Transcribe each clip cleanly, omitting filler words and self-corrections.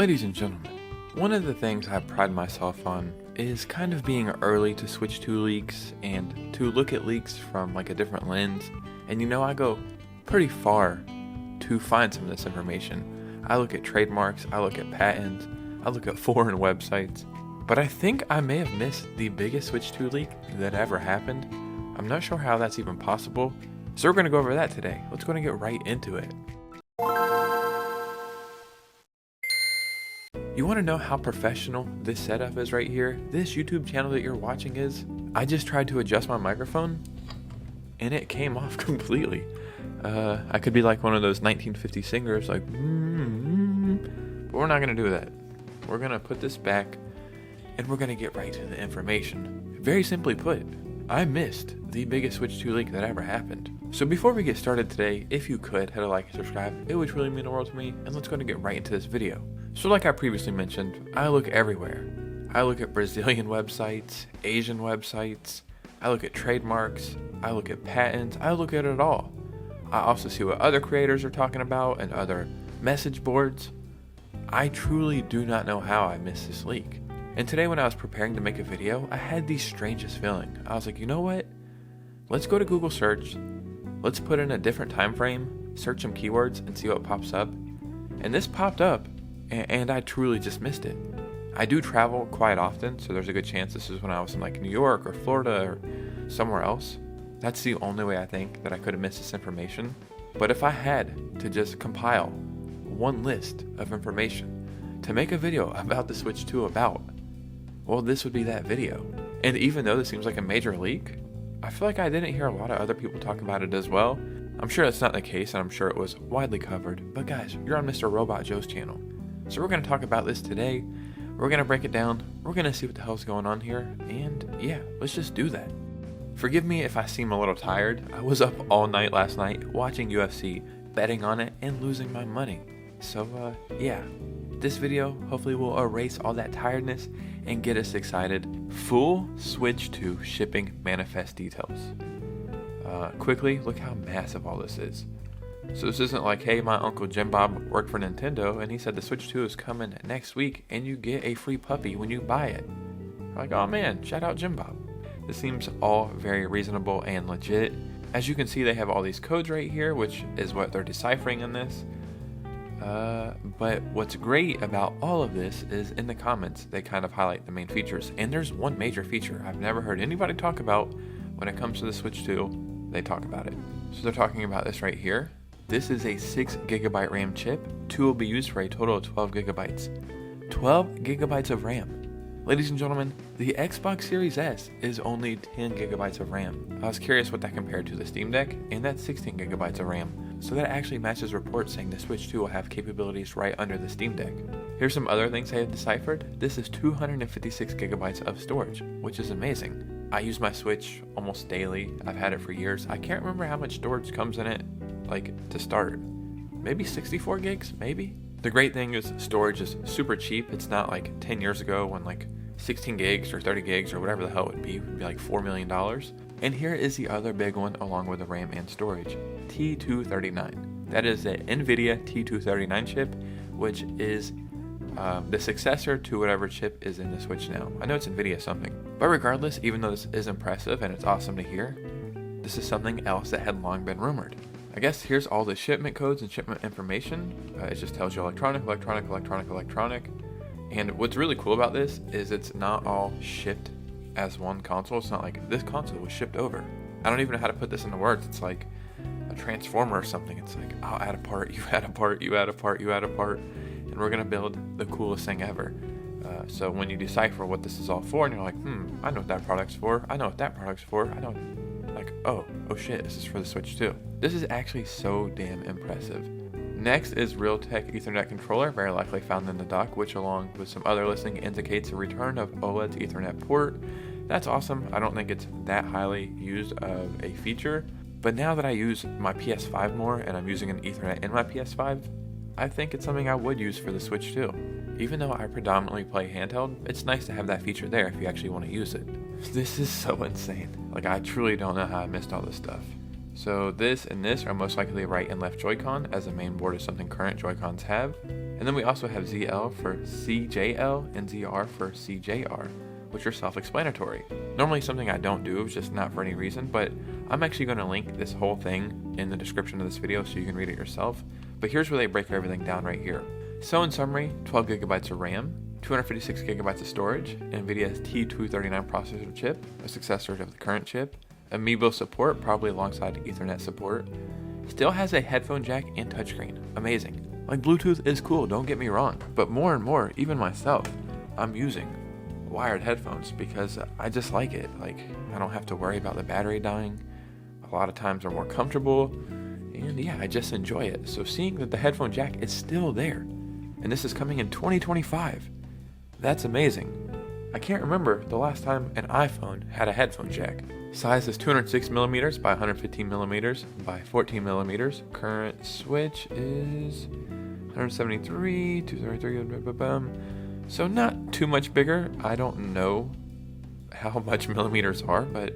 Ladies and gentlemen, one of the things I pride myself on is kind of being early to switch to leaks and to look at leaks from like a different lens. And I go pretty far to find some of this information. I look at trademarks, I look at patents, I look at foreign websites. But I think I may have missed the biggest switch to leak that ever happened. I'm not sure how that's even possible. So we're going to go over that today. Let's go and get right into it. You want to know how professional this setup is right here? This YouTube channel that you're watching is? I just tried to adjust my microphone and it came off completely. I could be like one of those 1950 singers like, but we're not going to do that. We're going to put this back and we're going to get right to the information. Very simply put, I missed the biggest switch to leak that ever happened. So before we get started today, if you could hit a like and subscribe, it would really mean the world to me, and let's go and get right into this video. So like I previously mentioned, I look everywhere. I look at Brazilian websites, Asian websites, I look at trademarks, I look at patents, I look at it all. I also see what other creators are talking about and other message boards. I truly do not know how I missed this leak. And today when I was preparing to make a video, I had the strangest feeling. I was like, you know what? Let's go to Google search. Let's put in a different time frame, search some keywords and see what pops up. And this popped up and I truly just missed it. I do travel quite often, so there's a good chance this is when I was in like New York or Florida or somewhere else. That's the only way I think that I could have missed this information. But if I had to just compile one list of information to make a video about the Switch 2 well, this would be that video. And even though this seems like a major leak, I feel like I didn't hear a lot of other people talk about it as well. I'm sure that's not the case, and I'm sure it was widely covered. But guys, you're on Mr. Robot Joe's channel. So we're going to talk about this today. We're going to break it down. We're going to see what the hell's going on here. And yeah, let's just do that. Forgive me if I seem a little tired. I was up all night last night watching UFC, betting on it, and losing my money. So yeah, this video hopefully will erase all that tiredness and get us excited. Full Switch 2 shipping manifest details. Quickly, look how massive all this is. So this isn't like, hey, my uncle Jim Bob worked for Nintendo and he said the Switch 2 is coming next week and you get a free puppy when you buy it. Like, oh man, shout out Jim Bob. This seems all very reasonable and legit. As you can see, they have all these codes right here, which is what they're deciphering in this. But what's great about all of this is in the comments, they kind of highlight the main features. And there's one major feature I've never heard anybody talk about when it comes to the Switch 2. They talk about it. So they're talking about this right here. This is a 6GB RAM chip. 2 will be used for a total of 12 gigabytes. 12 gigabytes of RAM. Ladies and gentlemen, the Xbox Series S is only 10 gigabytes of RAM. I was curious what that compared to the Steam Deck, and that's 16 gigabytes of RAM. So that actually matches reports saying the Switch 2 will have capabilities right under the Steam Deck. Here's some other things I have deciphered. This is 256 gigabytes of storage, which is amazing. I use my Switch almost daily. I've had it for years. I can't remember how much storage comes in it, like to start. Maybe 64 gigs, maybe? The great thing is storage is super cheap. It's not like 10 years ago when like 16 gigs or 30 gigs or whatever the hell it would be like $4 million. And here is the other big one along with the RAM and storage, T239. That is the NVIDIA T239 chip, which is the successor to whatever chip is in the Switch now. I know it's NVIDIA something, but regardless, even though this is impressive and it's awesome to hear, this is something else that had long been rumored. I guess here's all the shipment codes and shipment information. It just tells you electronic. And what's really cool about this is it's not all shipped as one console. It's not like this console was shipped over. I don't even know how to put this into words. It's like a transformer or something. It's like, I'll add a part, you add a part, you add a part, you add a part, and we're gonna build the coolest thing ever. So when you decipher what this is all for, and you're like, I know what that product's for. I know what that product's for. I know, like, oh shit, this is for the Switch 2. This is actually so damn impressive. Next is Realtek Ethernet controller, very likely found in the dock, which along with some other listing indicates a return of OLED to Ethernet port. That's awesome. I don't think it's that highly used of a feature, but now that I use my PS5 more and I'm using an Ethernet in my PS5, I think it's something I would use for the Switch 2. Even though I predominantly play handheld, it's nice to have that feature there if you actually want to use it. This is so insane. Like, I truly don't know how I missed all this stuff. So this and this are most likely right and left Joy-Con, as the main board is something current Joy-Cons have. And then we also have ZL for CJL and ZR for CJR, which are self-explanatory. Normally something I don't do, just not for any reason, but I'm actually going to link this whole thing in the description of this video so you can read it yourself. But here's where they break everything down right here. So in summary, 12 gigabytes of RAM, 256 gigabytes of storage, NVIDIA's T239 processor chip, a successor of the current chip, Amiibo support, probably alongside Ethernet support, still has a headphone jack and touchscreen. Amazing. Like, Bluetooth is cool, don't get me wrong, but more and more, even myself, I'm using wired headphones because I just like it. Like, I don't have to worry about the battery dying. A lot of times they're more comfortable, and yeah, I just enjoy it. So seeing that the headphone jack is still there, and this is coming in 2025, that's amazing. I can't remember the last time an iPhone had a headphone jack. Size is 206mm by 115mm by 14mm. Current switch is 173, 233, so not too much bigger. I don't know how much millimeters are, but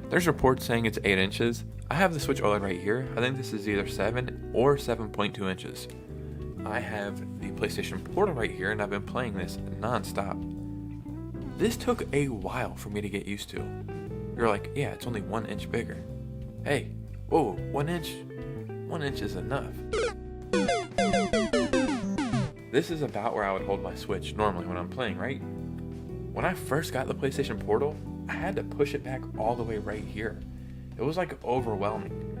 there's reports saying it's 8 inches. I have the Switch OLED right here. I think this is either 7 or 7.2 inches. I have the PlayStation Portal right here, and I've been playing this non-stop. This took a while for me to get used to. You're like, yeah, it's only 1 inch bigger. Hey, whoa, 1 inch? 1 inch is enough. This is about where I would hold my Switch normally when I'm playing, right? When I first got the PlayStation Portal, I had to push it back all the way right here. It was like overwhelming.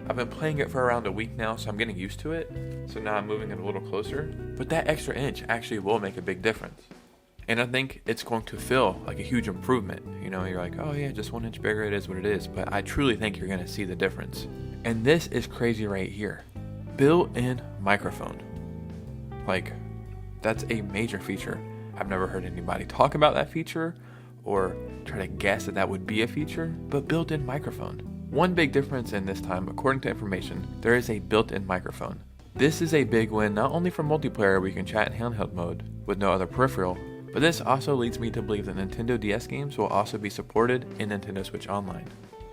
I've been playing it for around a week now, so I'm getting used to it. So now I'm moving it a little closer. But that extra inch actually will make a big difference. And I think it's going to feel like a huge improvement. You know, you're like, oh yeah, just 1 inch bigger, it is what it is. But I truly think you're gonna see the difference. And this is crazy right here. Built-in microphone. Like, that's a major feature. I've never heard anybody talk about that feature or try to guess that that would be a feature, but built-in microphone. One big difference in this time, according to information, there is a built-in microphone. This is a big win not only for multiplayer where you can chat in handheld mode with no other peripheral, but this also leads me to believe that Nintendo DS games will also be supported in Nintendo Switch Online.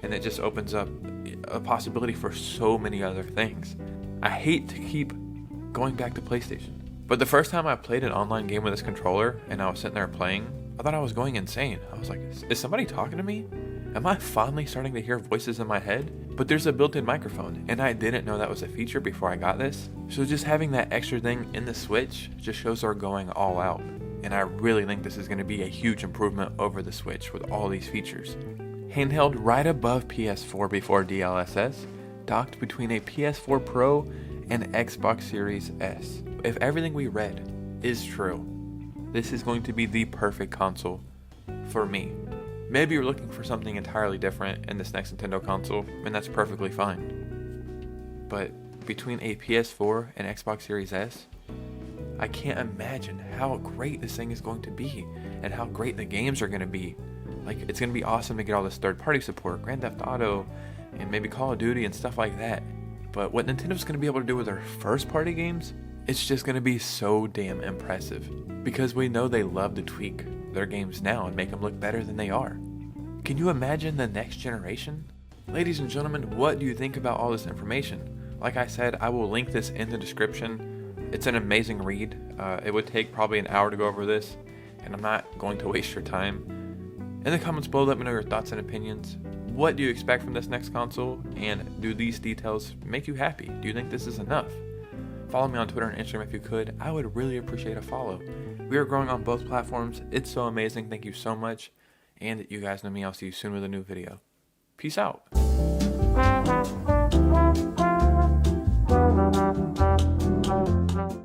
And it just opens up a possibility for so many other things. I hate to keep going back to PlayStation, but the first time I played an online game with this controller and I was sitting there playing, I thought I was going insane. I was like, is somebody talking to me? Am I finally starting to hear voices in my head? But there's a built-in microphone, and I didn't know that was a feature before I got this. So just having that extra thing in the Switch just shows they're going all out. And I really think this is going to be a huge improvement over the Switch with all these features. Handheld right above PS4 before DLSS, docked between a PS4 Pro and Xbox Series S. If everything we read is true, this is going to be the perfect console for me. Maybe you're looking for something entirely different in this next Nintendo console, and that's perfectly fine. But between a PS4 and Xbox Series S, I can't imagine how great this thing is going to be and how great the games are going to be. Like, it's going to be awesome to get all this third-party support, Grand Theft Auto, and maybe Call of Duty and stuff like that. But what Nintendo's going to be able to do with their first-party games, it's just going to be so damn impressive. Because we know they love to tweak their games now and make them look better than they are. Can you imagine the next generation? Ladies and gentlemen, what do you think about all this information? Like I said, I will link this in the description. It's an amazing read. It would take probably an hour to go over this, and I'm not going to waste your time. In the comments below, let me know your thoughts and opinions. What do you expect from this next console, and do these details make you happy? Do you think this is enough? Follow me on Twitter and Instagram if you could. I would really appreciate a follow. We are growing on both platforms. It's so amazing. Thank you so much. And you guys know me. I'll see you soon with a new video. Peace out.